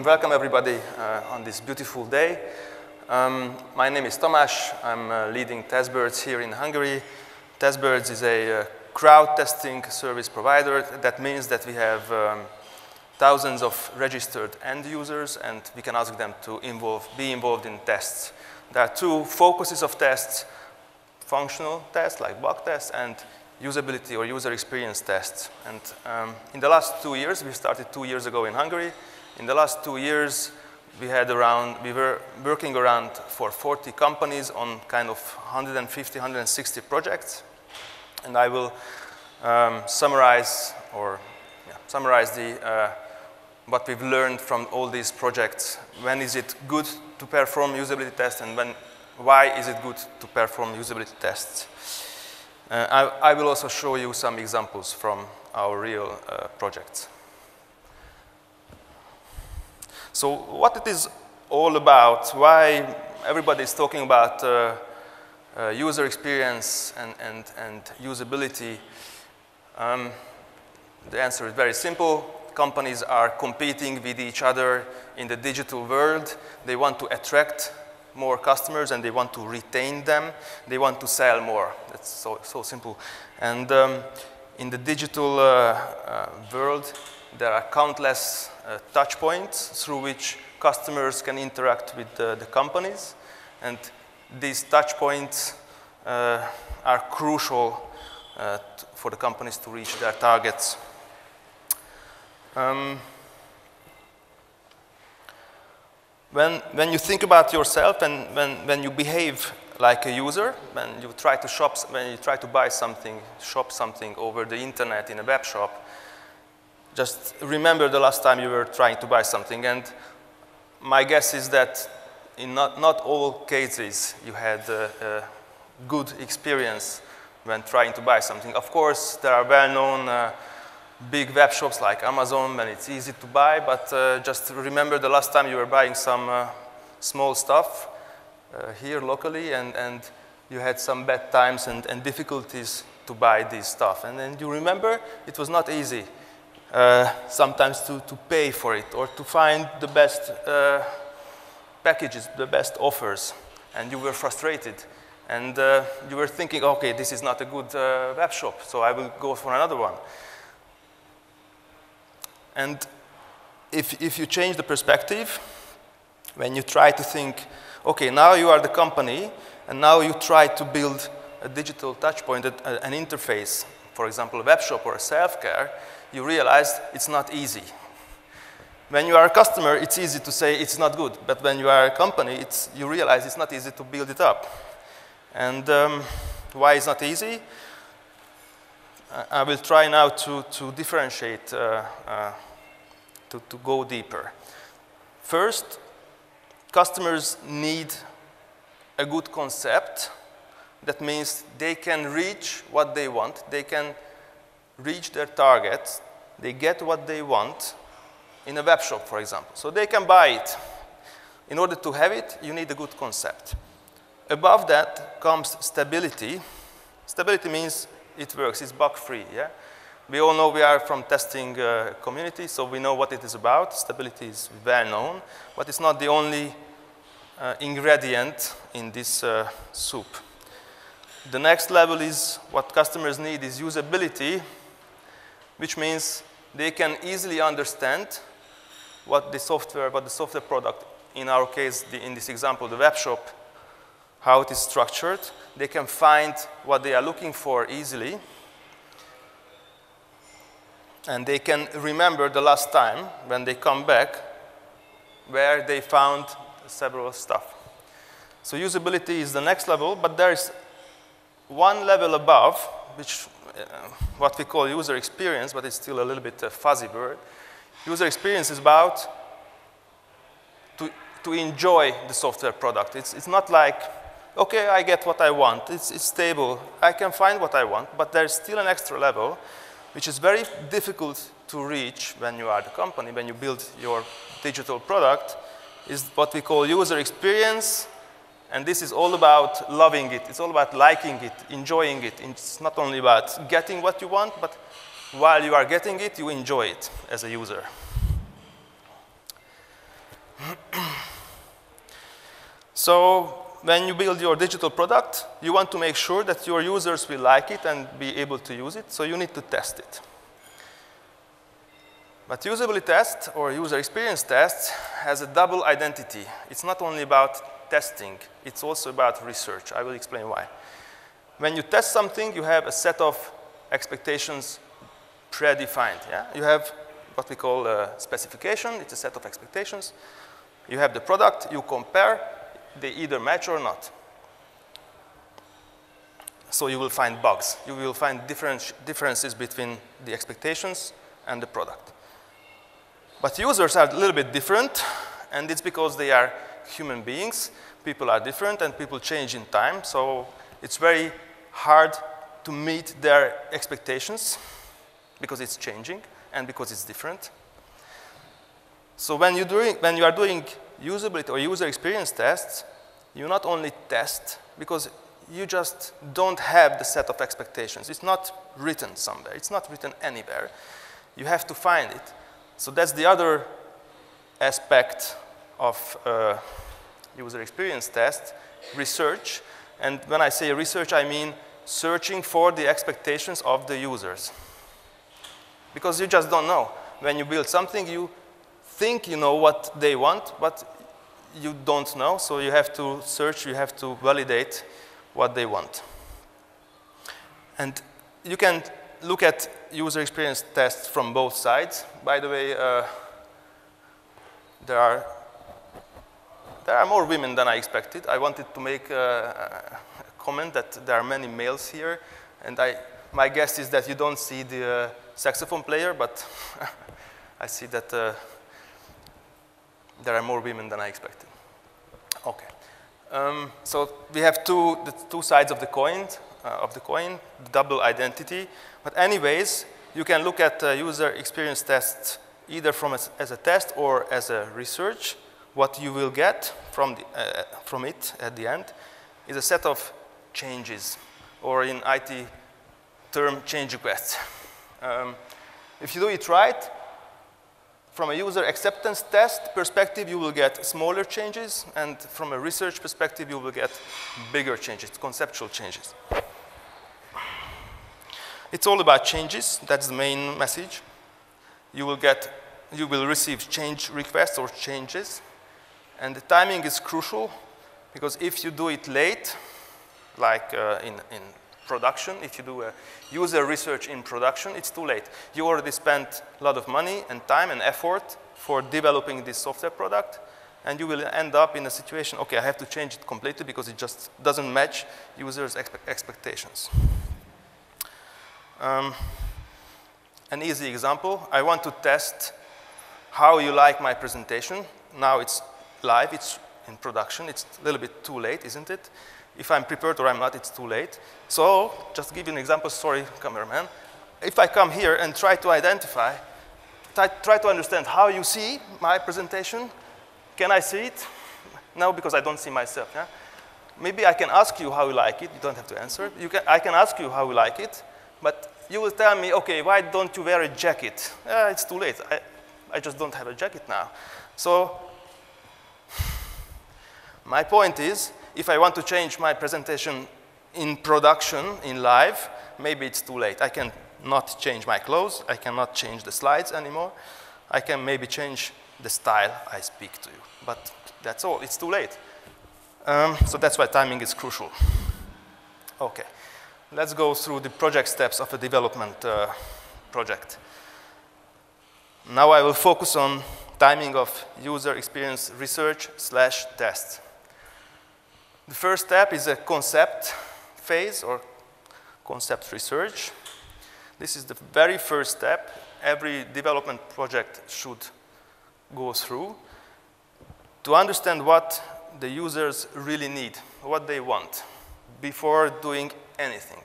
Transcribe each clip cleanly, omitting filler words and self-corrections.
Welcome everybody on this beautiful day. My name is Tamás. I'm leading TestBirds here in Hungary. TestBirds is a crowd testing service provider. That means that we have thousands of registered end users, and we can ask them to be involved in tests. There are two focuses of tests: functional tests like bug tests and usability or user experience tests. And in the last 2 years, we started 2 years ago in Hungary. In the last 2 years, we were working around for 40 companies on kind of 150, 160 projects. And I will summarize what we've learned from all these projects. When is it good to perform usability tests, and why is it good to perform usability tests? I will also show you some examples from our real projects. So what it is all about, why everybody is talking about user experience and usability, the answer is very simple. Companies are competing with each other in the digital world. They want to attract more customers and they want to retain them. They want to sell more. That's so simple. And in the digital world, there are countless touch points through which customers can interact with the companies. And these touch points are crucial for the companies to reach their targets. When you think about yourself and when you behave like a user, when you try to buy something, shop something over the internet in a web shop, just remember the last time you were trying to buy something. And my guess is that in not all cases you had a good experience when trying to buy something. Of course, there are well-known big web shops like Amazon, and it's easy to buy, but just remember the last time you were buying some small stuff here locally, and you had some bad times and difficulties to buy this stuff. And then you remember it was not easy sometimes to pay for it or to find the best packages, the best offers, and you were frustrated. And you were thinking, okay, this is not a good web shop, so I will go for another one. And if you change the perspective, when you try to think, okay, now you are the company, and now you try to build a digital touchpoint, an interface, for example, a web shop or a self-care, you realize it's not easy. When you are a customer, it's easy to say it's not good, but when you are a company, you realize it's not easy to build it up. And why it's not easy? I will try now to differentiate, to go deeper. First, customers need a good concept. That means they can reach what they want. They can reach their targets. They get what they want in a web shop, for example. So they can buy it. In order to have it, you need a good concept. Above that comes stability. Stability means it works, it's bug-free, yeah? We all know we are from testing community, so we know what it is about. Stability is well known, but it's not the only ingredient in this soup. The next level is what customers need is usability, which means they can easily understand what the software product, in our case, in this example, the web shop, how it is structured. They can find what they are looking for easily. And they can remember the last time when they come back where they found several stuff. So usability is the next level, but there is one level above, which what we call user experience, but it's still a little bit a fuzzy word. User experience is about to enjoy the software product. It's not like, okay, I get what I want. It's stable. I can find what I want, but there's still an extra level, which is very difficult to reach when you are the company, when you build your digital product, is what we call user experience. And this is all about loving it. It's all about liking it, enjoying it. It's not only about getting what you want, but while you are getting it, you enjoy it as a user. So when you build your digital product, you want to make sure that your users will like it and be able to use it, so you need to test it. But usability test or user experience test has a double identity. It's not only about testing, it's also about research. I will explain why. When you test something, you have a set of expectations predefined. Yeah? You have what we call a specification. It's a set of expectations. You have the product, you compare, they either match or not. So you will find bugs. You will find differences between the expectations and the product. But users are a little bit different, and it's because they are human beings. People are different, and people change in time, so it's very hard to meet their expectations because it's changing and because it's different. So when you are doing usability or user experience tests, you not only test because you just don't have the set of expectations. It's not written somewhere. It's not written anywhere. You have to find it. So that's the other aspect of user experience test, research. And when I say research, I mean searching for the expectations of the users. Because you just don't know. When you build something, you think you know what they want, but you don't know, so you have to search, you have to validate what they want. And you can look at user experience tests from both sides. By the way, there are more women than I expected. I wanted to make a comment that there are many males here, and my guess is that you don't see the saxophone player, but I see that there are more women than I expected. Okay. So we have the two sides of the coin, double identity. But anyways, you can look at user experience tests either as a test or as a research. What you will get from it at the end is a set of changes, or in IT term, change requests. If you do it right, from a user acceptance test perspective, you will get smaller changes, and from a research perspective, you will get bigger changes, conceptual changes. It's all about changes. That's the main message. You will receive change requests or changes, and the timing is crucial, because if you do it late, like in production, if you do a user research in production, it's too late. You already spent a lot of money and time and effort for developing this software product, and you will end up in a situation, okay, I have to change it completely because it just doesn't match users' expectations. An easy example, I want to test how you like my presentation. Now it's live, it's in production, it's a little bit too late, isn't it? If I'm prepared or I'm not, it's too late. So, just to give you an example, sorry, cameraman. If I come here and try to identify, try to understand how you see my presentation, can I see it? No, because I don't see myself. Yeah? Maybe I can ask you how you like it. You don't have to answer. I can ask you how you like it, but you will tell me, okay, why don't you wear a jacket? It's too late. I just don't have a jacket now. So, my point is, if I want to change my presentation in production, in live, maybe it's too late. I can not change my clothes. I cannot change the slides anymore. I can maybe change the style I speak to you. But that's all. It's too late. So that's why timing is crucial. Okay. Let's go through the project steps of a development project. Now I will focus on timing of user experience research/test. The first step is a concept phase or concept research. This is the very first step every development project should go through to understand what the users really need, what they want, before doing anything.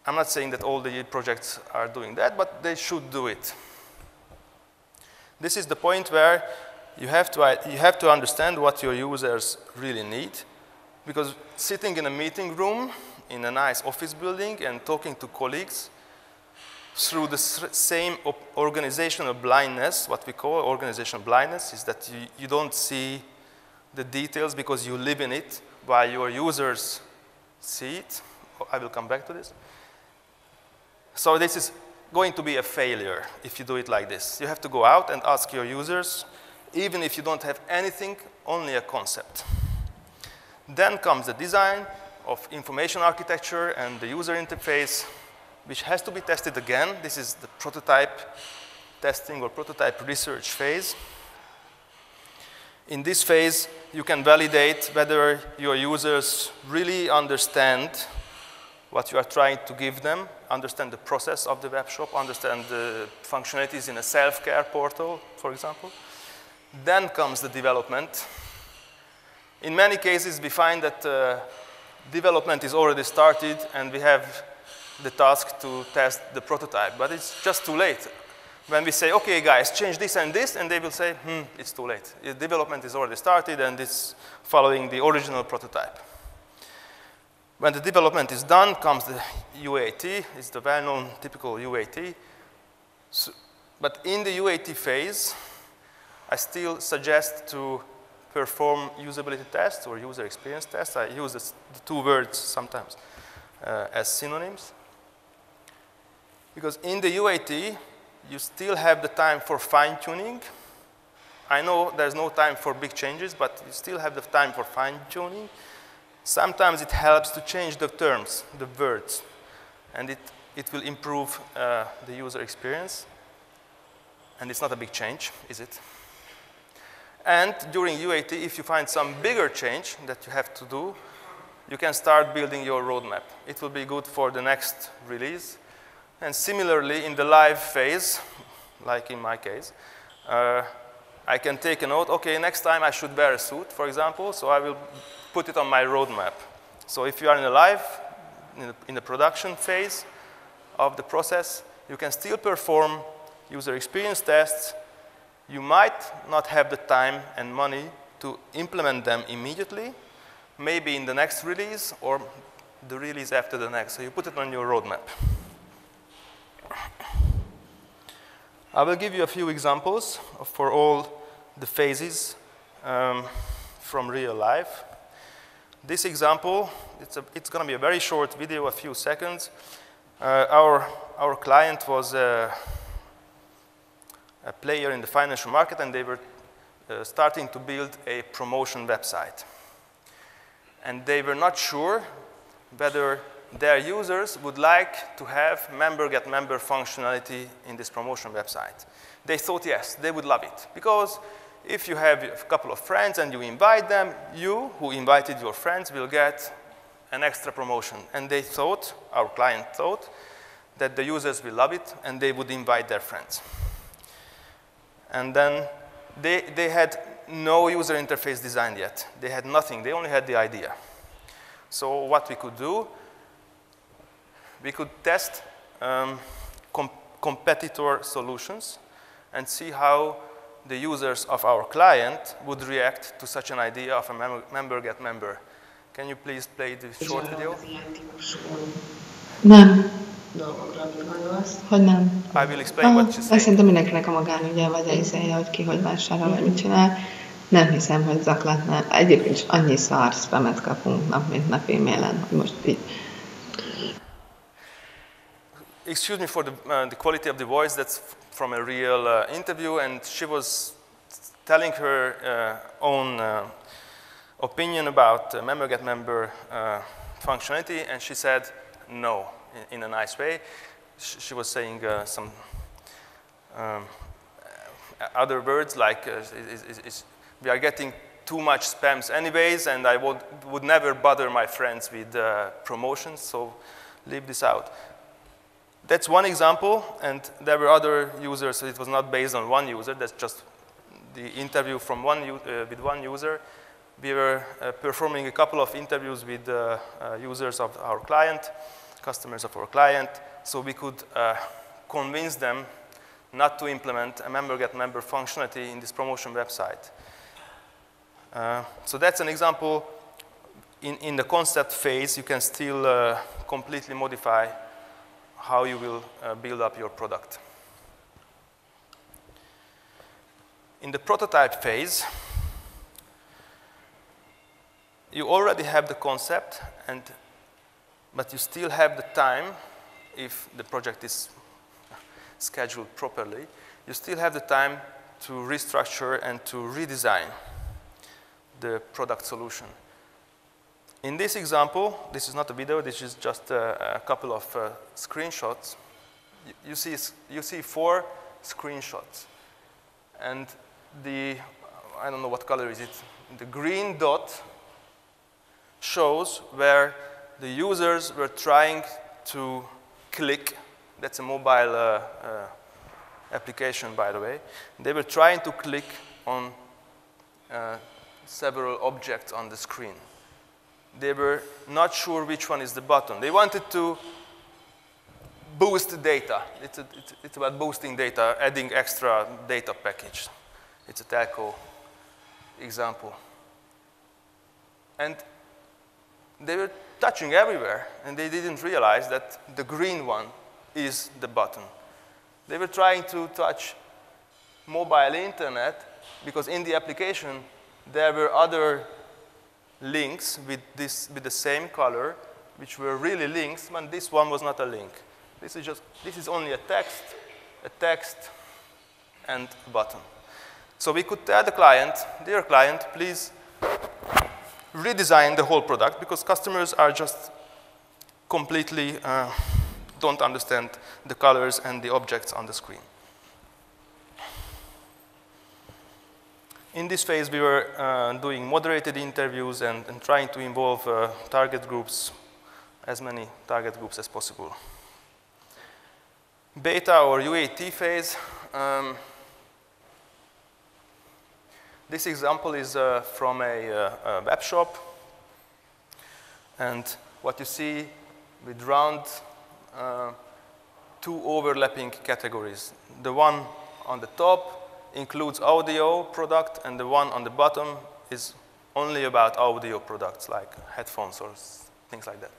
I'm not saying that all the projects are doing that, but they should do it. This is the point where you have to understand what your users really need, because sitting in a meeting room in a nice office building and talking to colleagues through the same organizational blindness. What we call organizational blindness is that you don't see the details because you live in it while your users see it. I will come back to this. So this is going to be a failure if you do it like this. You have to go out and ask your users, even if you don't have anything, only a concept. Then comes the design of information architecture and the user interface, which has to be tested again. This is the prototype testing or prototype research phase. In this phase, you can validate whether your users really understand what you are trying to give them, understand the process of the web shop, understand the functionalities in a self-care portal, for example. Then comes the development. In many cases, we find that development is already started and we have the task to test the prototype, but it's just too late. When we say, okay, guys, change this and this, and they will say, it's too late. The development is already started and it's following the original prototype. When the development is done, comes the UAT. It's the well-known typical UAT. So, but in the UAT phase, I still suggest to perform usability tests or user experience tests. I use the two words sometimes as synonyms. Because in the UAT, you still have the time for fine-tuning. I know there's no time for big changes, but you still have the time for fine-tuning. Sometimes it helps to change the terms, the words, and it will improve the user experience. And it's not a big change, is it? And during UAT, if you find some bigger change that you have to do, you can start building your roadmap. It will be good for the next release. And similarly, in the live phase, like in my case, I can take a note, okay, next time I should wear a suit, for example, so I will put it on my roadmap. So if you are in a live, in the production phase of the process, you can still perform user experience tests. You might not have the time and money to implement them immediately, maybe in the next release or the release after the next. So you put it on your roadmap. I will give you a few examples for all the phases from real life. This example, it's going to be a very short video, a few seconds. Our client was a player in the financial market, and they were starting to build a promotion website. And they were not sure whether their users would like to have member-get-member functionality in this promotion website. They thought, yes, they would love it. Because if you have a couple of friends and you invite them, you, who invited your friends, will get an extra promotion. And they thought, our client thought, that the users will love it and they would invite their friends. And then they had no user interface designed yet. They had nothing. They only had the idea. So what we could do, we could test competitor solutions and see how the users of our client would react to such an idea of a member-get-member. Can you please play the short video? Nem. Hogy nem? I will explain what she's saying. Szerintem mindenkinek a magánügye, vagy a izéje, hogy ki hogy vásárol, vagy mit csinál. Nem hiszem, hogy zaklatná. Egyébként is annyi szar spamet kapunk nap, mint nap e-mailen, hogy most így. Excuse me for the quality of the voice. That's from a real interview, and she was telling her own opinion about member-get-member functionality, and she said no in a nice way. She was saying some other words like we are getting too much spams anyways, and I would never bother my friends with promotions, so leave this out. That's one example, and there were other users, so it was not based on one user, that's just the interview from with one user. We were performing a couple of interviews with users of our client, customers of our client, so we could convince them not to implement a member-get-member functionality in this promotion website. So that's an example. In the concept phase, you can still completely modify how you will build up your product. In the prototype phase, you already have the concept, but you still have the time, if the project is scheduled properly, you still have the time to restructure and to redesign the product solution. In this example, this is not a video, this is just a couple of screenshots. You see 4 screenshots. And I don't know what color is it, the green dot shows where the users were trying to click. That's a mobile application, by the way. They were trying to click on several objects on the screen. They were not sure which one is the button. They wanted to boost data. It's about boosting data, adding extra data package. It's a telco example. And they were touching everywhere, and they didn't realize that the green one is the button. They were trying to touch mobile internet because in the application there were other links with the same color, which were really links, but this one was not a link. This is only a text and a button. So we could tell the client, dear client, please redesign the whole product, because customers are just completely don't understand the colors and the objects on the screen. In this phase, we were doing moderated interviews and trying to involve target groups, as many target groups as possible. Beta or UAT phase. This example is from a web shop. And what you see with round 2 overlapping categories. The one on the top includes audio product, and the one on the bottom is only about audio products like headphones or things like that.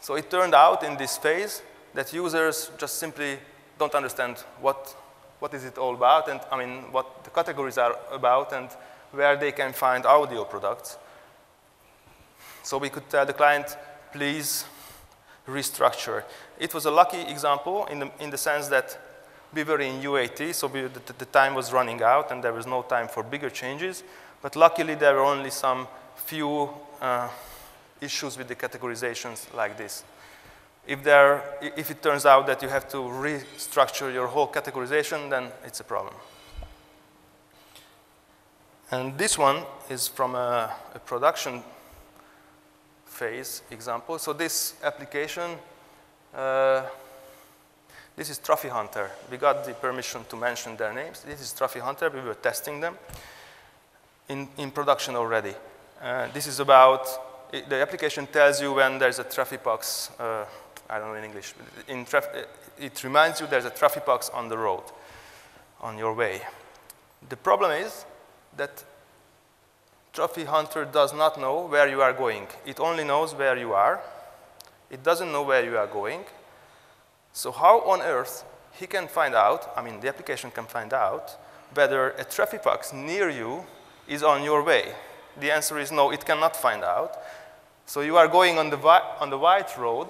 So it turned out in this phase that users just simply don't understand what is it all about, and I mean what the categories are about and where they can find audio products. So we could tell the client, please restructure. It was a lucky example in the sense that we were in UAT, so the time was running out and there was no time for bigger changes. But luckily, there were only some few issues with the categorizations like this. If it turns out that you have to restructure your whole categorization, then it's a problem. And this one is from a production phase example. So this application, this is Trophy Hunter. We got the permission to mention their names. This is Trophy Hunter. We were testing them in production already. This is about, the application tells you when there's a traffic box, I don't know in English. It reminds you there's a traffic box on the road, on your way. The problem is that Trophy Hunter does not know where you are going. It only knows where you are. It doesn't know where you are going. So how on earth he can find out, I mean the application can find out, whether a traffic box near you is on your way? The answer is no, it cannot find out. So you are going on the white road.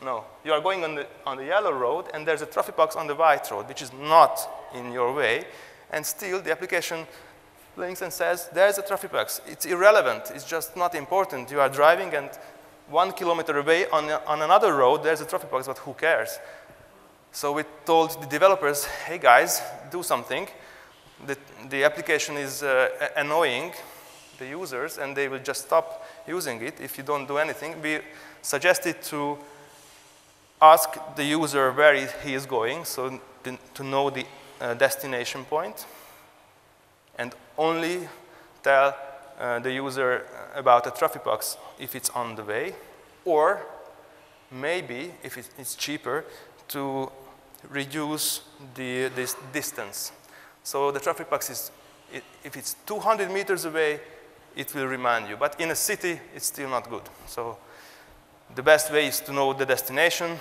No, you are going on the yellow road, and there's a traffic box on the white road, which is not in your way. And still, the application blinks and says, there's a traffic box. It's irrelevant. It's just not important. You are driving, and 1 kilometer away on another road, there's a traffic box, but who cares? So we told the developers, hey, guys, do something. The application is annoying the users, and they will just stop using it if you don't do anything. We suggested to ask the user where he is going, so to know the destination point, and only tell the user about a traffic box if it's on the way, or maybe, if it's cheaper, to reduce this distance. So the traffic box is, if it's 200 meters away, it will remind you. But in a city, it's still not good. So The best way is to know the destination.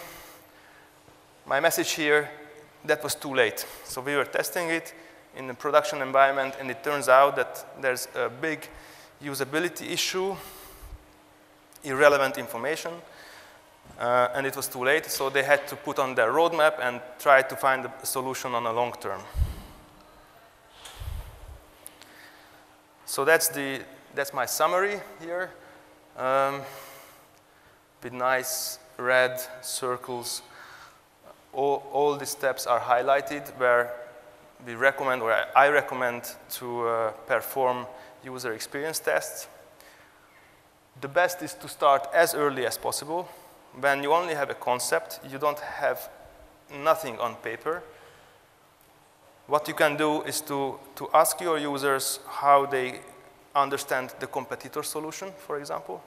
My message here, that was too late. So we were testing it in the production environment, and it turns out that there's a big usability issue, irrelevant information, and it was too late, so they had to put on their roadmap and try to find a solution on a long term. So that's my summary here, with nice red circles. All the steps are highlighted where we recommend, or I recommend, to perform user experience tests. The best is to start as early as possible. When you only have a concept, you don't have nothing on paper. What you can do is to ask your users how they understand the competitor solution, for example.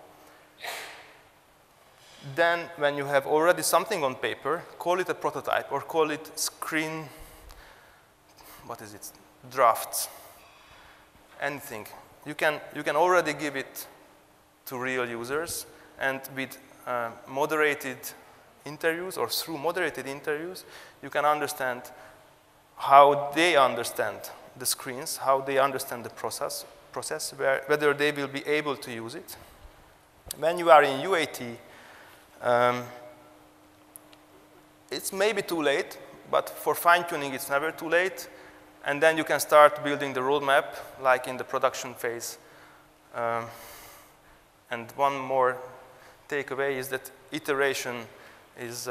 Then, when you have already something on paper, call it a prototype or call it screen, what is it, drafts, anything. You can already give it to real users, and with moderated interviews or through moderated interviews, you can understand how they understand the screens, how they understand the process, whether they will be able to use it. When you are in UAT, it's maybe too late, but for fine-tuning, it's never too late. And then you can start building the roadmap, like in the production phase. And one more takeaway is that iteration is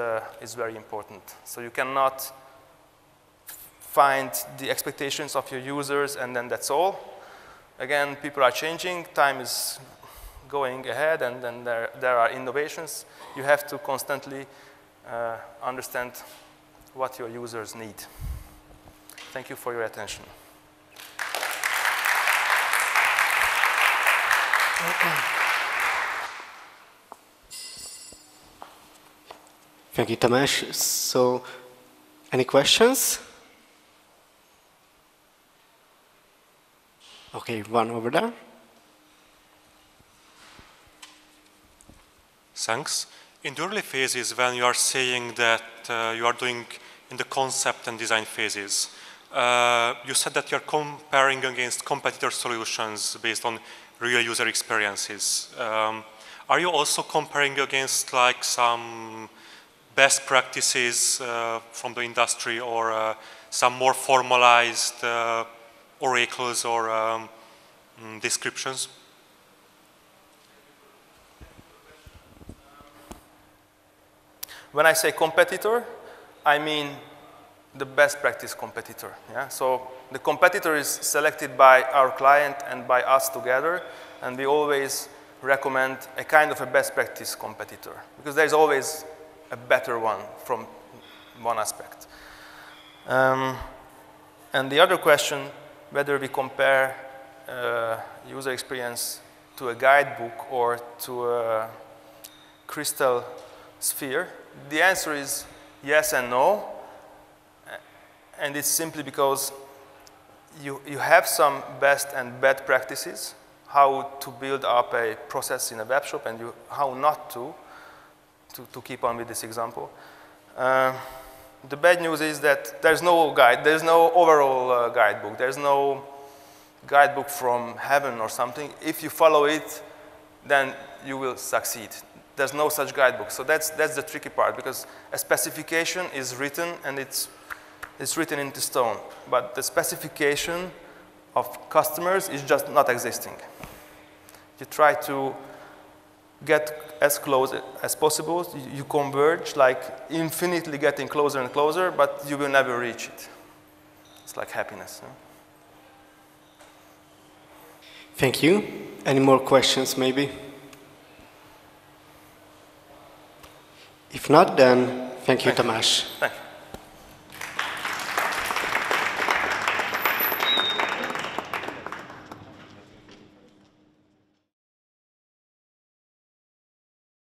very important. So you cannot find the expectations of your users, and then that's all. Again, people are changing, time is going ahead, and then there are innovations. You have to constantly understand what your users need. Thank you for your attention. Thank you, Tamás. So, any questions? Okay, one over there. Thanks. In the early phases, when you are saying that you are doing in the concept and design phases, you said that you're comparing against competitor solutions based on real user experiences. Are you also comparing against like some best practices from the industry, or some more formalized oracles or descriptions? When I say competitor, I mean the best practice competitor. Yeah? So the competitor is selected by our client and by us together, and we always recommend a kind of a best practice competitor, because there's always a better one from one aspect. And the other question, whether we compare user experience to a guidebook or to a crystal sphere, the answer is yes and no. And it's simply because you have some best and bad practices, how to build up a process in a web shop, and how not to keep on with this example. The bad news is that there's no guide, there's no overall guidebook, there's no guidebook from heaven or something. If you follow it, then you will succeed. There's no such guidebook. So that's the tricky part, because a specification is written and it's written into stone. But the specification of customers is just not existing. You try to get as close as possible. You converge, like infinitely getting closer and closer, but you will never reach it. It's like happiness. Huh? Thank you. Any more questions, maybe? If not, then thank you, Tamás. Thank you.